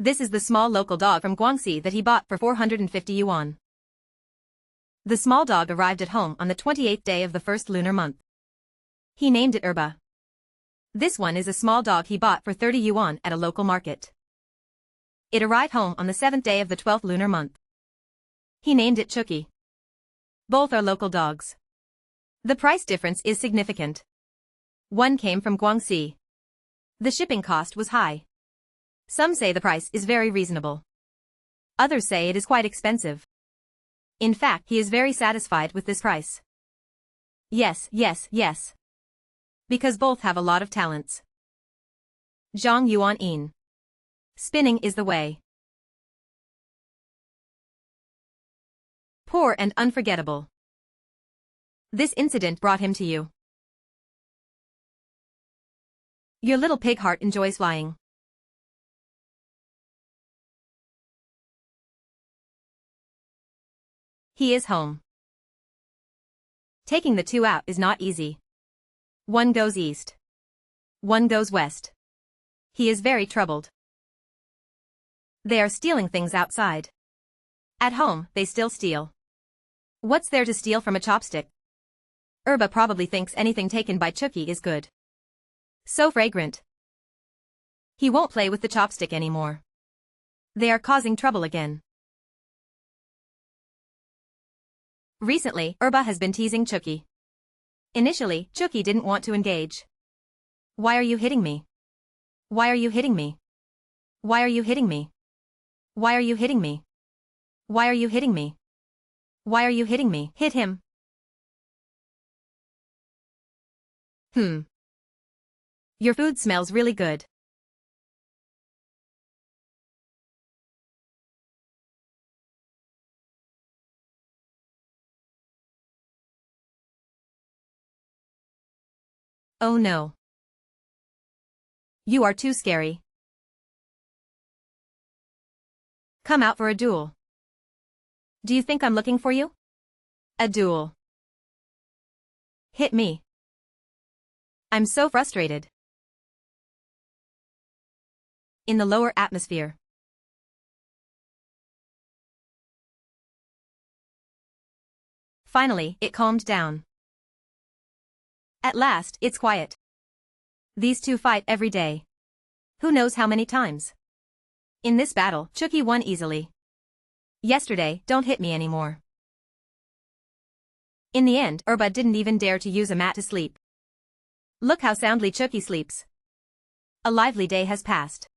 This is the small local dog from Guangxi that he bought for 450 yuan. The small dog arrived at home on the 28th day of the first lunar month. He named it Erba. This one is a small dog he bought for 30 yuan at a local market. It arrived home on the 7th day of the 12th lunar month. He named it Chucky. Both are local dogs. The price difference is significant. One came from Guangxi. The shipping cost was high. Some say the price is very reasonable. Others say it is quite expensive. In fact, he is very satisfied with this price. Yes. Because both have a lot of talents. Zhang Yuan In. Spinning is the way. Poor and unforgettable. This incident brought him to you. Your little pig heart enjoys flying. He is home. Taking the two out is not easy. One goes east. One goes west. He is very troubled. They are stealing things outside. At home, they still steal. What's there to steal from a chopstick? Erba probably thinks anything taken by Chucky is good. So fragrant. He won't play with the chopstick anymore. They are causing trouble again. Recently, Erba has been teasing Chucky. Initially, Chucky didn't want to engage. Why are you hitting me? Why are you hitting me? Why are you hitting me? Why are you hitting me? Why are you hitting me? Why are you hitting me? Hit him. Your food smells really good. Oh no. You are too scary. Come out for a duel. Do you think I'm looking for you? A duel. Hit me. I'm so frustrated. In the lower atmosphere. Finally, it calmed down. At last, it's quiet. These two fight every day. Who knows how many times? In this battle, Chucky won easily. Yesterday, don't hit me anymore. In the end, Erba didn't even dare to use a mat to sleep. Look how soundly Chucky sleeps. A lively day has passed.